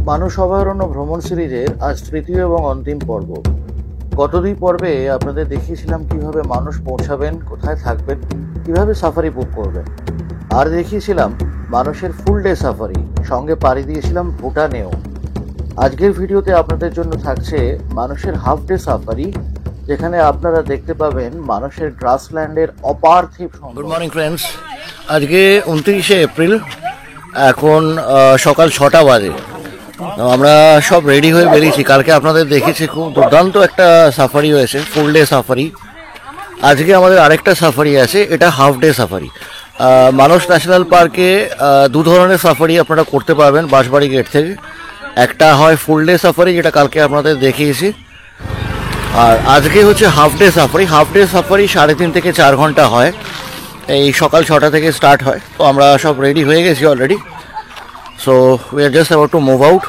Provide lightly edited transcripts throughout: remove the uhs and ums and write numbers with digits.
মানুষ অভয়ারণ্য ভ্রমণ সিরিজের আজ তৃতীয় এবং অন্তিম পর্ব। গত দুই পর্বে আপনাদের দেখিয়েছিলাম কিভাবে মানুষ পৌঁছাবেন, কোথায় থাকবেন, কিভাবে সাফারি বুক করবেন, আর দেখিয়েছিলাম মানুষের ফুল ডে সাফারি, সঙ্গে পাড়ি দিয়েছিলাম ভুটানেও। আজকের ভিডিওতে আপনাদের জন্য থাকছে মানুষের হাফ ডে সাফারি, যেখানে আপনারা দেখতে পাবেন মানুষের গ্রাসল্যান্ডের অপার্থিব সৌন্দর্য। গুড মর্নিং ফ্রেন্ডস, আজকে 29শে এপ্রিল, এখন সকাল 6টা বাজে। আমরা সব রেডি হয়ে বেরিয়েছি। কালকে আপনাদের দেখেছি খুব দুর্দান্ত একটা সাফারি হয়েছে, ফুল ডে সাফারি। আজকে আমাদের আরেকটা সাফারি আছে, এটা হাফ ডে সাফারি। মানস ন্যাশনাল পার্কে দু ধরনের সাফারি আপনারা করতে পারবেন বাঁশবাড়ি গেট থেকে। একটা হয় ফুল ডে সাফারি, যেটা কালকে আপনাদের দেখিয়েছি, আর আজকে হচ্ছে half day safari. Half day safari 3.5 থেকে 4 ঘন্টা হয়, এই সকাল 6টা থেকে স্টার্ট হয়। তো আমরা সব রেডি হয়ে গেছি already. So we are just about to move out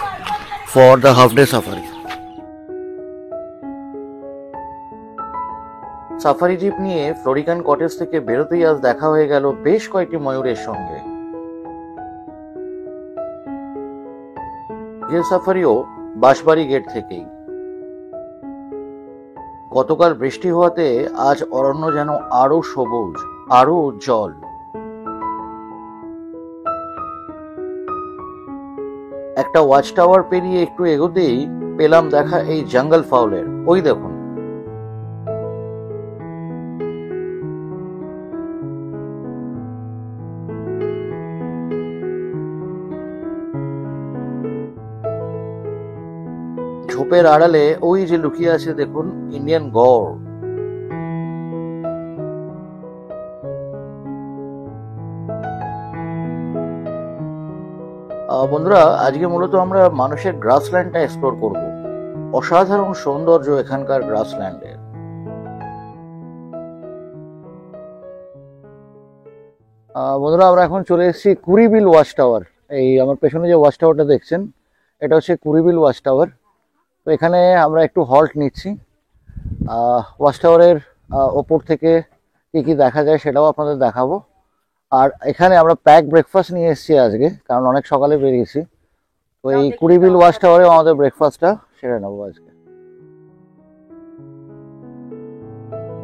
for the half day safari. Safari jeep নিয়ে ফ্লোরিকান কটেজ থেকে বেরোতেই আজ দেখা হয়ে গেল বেশ কয়েকটি ময়ূরের সঙ্গে। যে সাফারিও বাঁশবাড়ি গেট থেকেই। গতকাল বৃষ্টি হওয়াতে আজ অরণ্য যেন আরো সবুজ, আরো উজ্জ্বল। একটা ওয়াচ টাওয়ার পেরিয়ে একটু এগোতেই পেলাম দেখা এই জঙ্গল ফাউলের। ওই দেখুন, ঝোপের আড়ালে ওই যে লুকিয়ে আছে দেখুন ইন্ডিয়ান গড়। বন্ধুরা, আজকে মূলত আমরা মানুষের গ্রাসল্যান্ডটা এক্সপ্লোর করব। অসাধারণ সৌন্দর্য এখানকার গ্রাসল্যান্ডের। বন্ধুরা, আমরা এখন চলে এসেছি কুড়িবিল ওয়াচ টাওয়ার। এই আমার পেছনে যে ওয়াচ টাওয়ারটা দেখছেন, এটা হচ্ছে কুড়িবিল ওয়াচ টাওয়ার। তো এখানে আমরা একটু হল্ট নিচ্ছি। ওয়াচ টাওয়ারের ওপর থেকে কি কি দেখা যায় সেটাও আপনাদের দেখাবো। আর এখানে আমরা প্যাক ব্রেকফাস্ট নিয়ে এসেছি আজকে, কারণ অনেক সকালে বেরিয়েছি। তো এই কুড়িবিল ওয়াচ টাওয়ারে আমাদের ব্রেকফাস্টটা সেরে নেবো আজকে।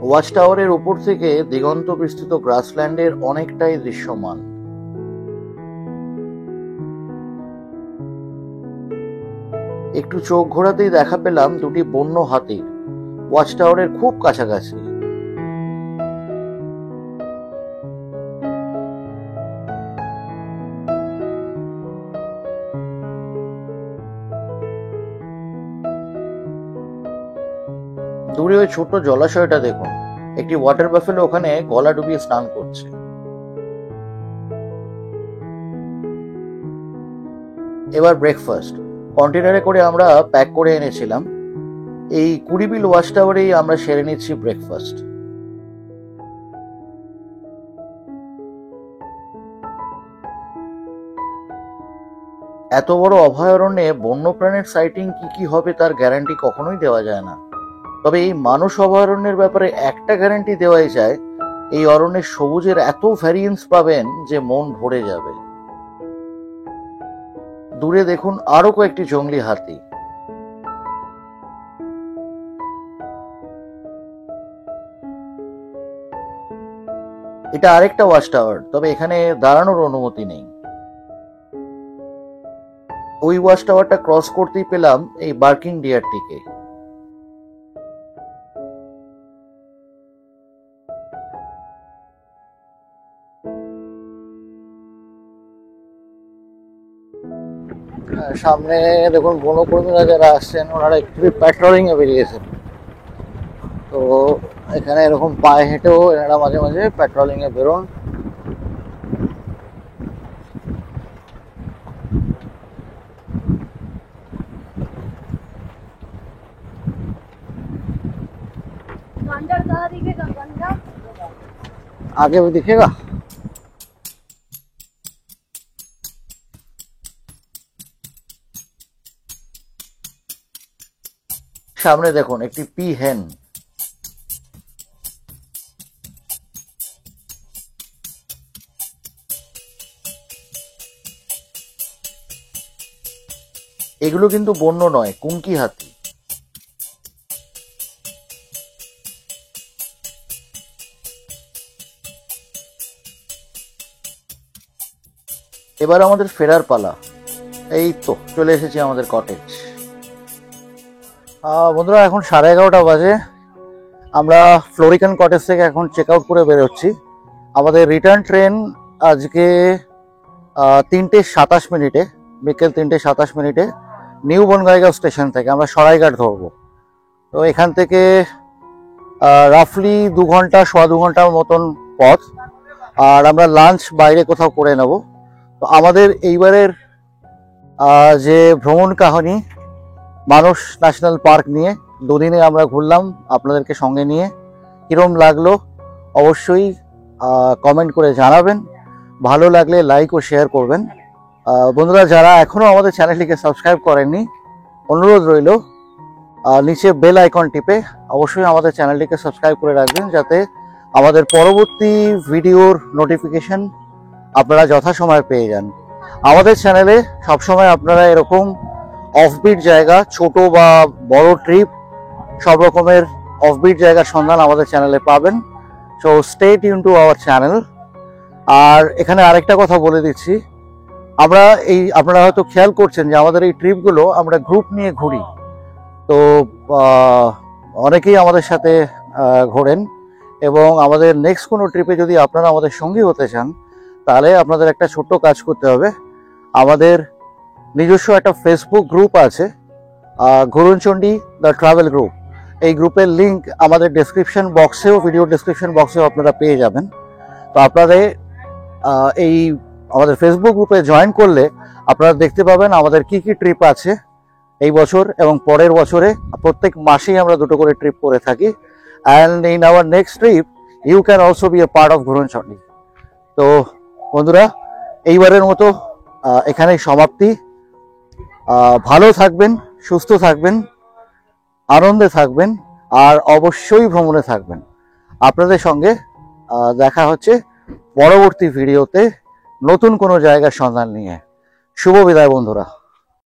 ওয়াচ টাওয়ারের উপর থেকে দিগন্ত বিস্তৃত গ্রাসল্যান্ডের অনেকটাই দৃশ্যমান। একটু চোখ ঘোরাতেই দেখা পেলাম দুটি বন্য হাতি ওয়াচ টাওয়ারের খুব কাছাকাছি। দূরে ওই ছোট্ট জলাশয়টা দেখুন, একটি ওয়াটার বাফেলো ওখানে গলা ডুবিয়ে স্নান করছে। এবার ব্রেকফাস্ট কন্টেনারে করে আমরা প্যাক করে এনেছিলাম। এই কুড়িবিল ওয়াচ টাওয়ারেই আমরা সেরে নিচ্ছি ব্রেকফাস্ট। এত বড় অভয়ারণ্যে বন্যপ্রাণীর সাইটিং কি হবে তার গ্যারান্টি কখনোই দেওয়া যায় না। তবে এই মানুষ অভয়ারণ্যের ব্যাপারে একটা গ্যারান্টি দেওয়াই যায়, এই অরণ্যের সবুজের এত ভ্যারিয়েন্স পাবেন যে মন ভরে যাবে। দূরে দেখুন আরো কয়েকটি জংলি হাতি। এটা আরেকটা ওয়াচ টাওয়ার, তবে এখানে দাঁড়ানোর অনুমতি নেই। ওই ওয়াচ টাওয়ারটা ক্রস করতেই পেলাম এই বার্কিং ডিয়ারটিকে। সামনে দেখুন বনকর্মীরা যারা আসছেন, ওনারা একটু প্যাট্রোলিং এ বেরিয়েছেন। তো এখানে এরকম পায়ে হেঁটেও এনারা মাঝে মাঝে প্যাট্রোলিং এ বেরোন। आगे भी दिखेगा। সামনে দেখুন একটি পি হেন। এগুলো কিন্তু বন্য নয়, কুঙ্কি হাতি। এবার আমাদের ফেরার পালা। এই তো চলে এসেছি আমাদের কটেজ। বন্ধুরা, এখন 11:30 বাজে। আমরা ফ্লোরিকান কটেজ থেকে এখন চেক আউট করে বেরোচ্ছি। আমাদের রিটার্ন ট্রেন আজকে 3:27 বিকেল 3:27 নিউ বনগাইগাঁও স্টেশন থেকে আমরা সরাইঘাট ধরবো। তো এখান থেকে রাফলি 2 ঘন্টা, 2.25 ঘন্টার মতন পথ। আর আমরা লাঞ্চ বাইরে কোথাও করে নেব। তো আমাদের এইবারের যে ভ্রমণ কাহিনী মানস ন্যাশনাল পার্ক নিয়ে 2 দিনে আমরা ঘুরলাম আপনাদেরকে সঙ্গে নিয়ে। কিরম লাগলো অবশ্যই কমেন্ট করে জানাবেন। ভালো লাগলে লাইক ও শেয়ার করবেন। বন্ধুরা, যারা এখনো আমাদের চ্যানেলটিকে সাবস্ক্রাইব করেননি, অনুরোধ রইল নিচে বেল আইকন টিপে অবশ্যই আমাদের চ্যানেলটিকে সাবস্ক্রাইব করে রাখবেন, যাতে আমাদের পরবর্তী ভিডিওর নোটিফিকেশন আপনারা যথাসময়ে পেয়ে যান। আমাদের চ্যানেলে সবসময় আপনারা এরকম অফবিট জায়গা, ছোট বা বড় ট্রিপ, সব রকমের অফবিট জায়গার সন্ধান আমাদের চ্যানেলে পাবেন। So stay tuned to our channel. আর এখানে আরেকটা কথা বলে দিচ্ছি, আপনারা হয়তো খেয়াল করছেন যে আমাদের এই ট্রিপগুলো আমরা গ্রুপ নিয়ে ঘুরি। তো অনেকেই আমাদের সাথে ঘোরেন, এবং আমাদের নেক্সট কোনো ট্রিপে যদি আপনারা আমাদের সঙ্গী হতে চান, তাহলে আপনাদের একটা ছোট্ট কাজ করতে হবে। আমাদের নিজস্ব একটা ফেসবুক গ্রুপ আছে, ঘুরনচণ্ডী দ্য ট্রাভেল গ্রুপ। এই গ্রুপের লিঙ্ক আমাদের ডেসক্রিপশন বক্সেও, ভিডিও ডেসক্রিপশন বক্সেও আপনারা পেয়ে যাবেন। তো আপনাদের এই আমাদের ফেসবুক গ্রুপে জয়েন করলে আপনারা দেখতে পাবেন আমাদের কি কি ট্রিপ আছে এই বছর এবং পরের বছরে। প্রত্যেক মাসেই আমরা 2টো করে ট্রিপ করে থাকি। And in our next trip you can also be a part of Ghuronchondi. তো বন্ধুরা, এইবারের মতো এখানেই সমাপ্তি। ভালো থাকবেন, সুস্থ থাকবেন, আনন্দে থাকবেন, আর অবশ্যই ভ্রমণে থাকবেন। আপনাদের সঙ্গে দেখা হচ্ছে পরবর্তী ভিডিওতে নতুন কোনো জায়গার সন্ধান নিয়ে। শুভ বিদায় বন্ধুরা।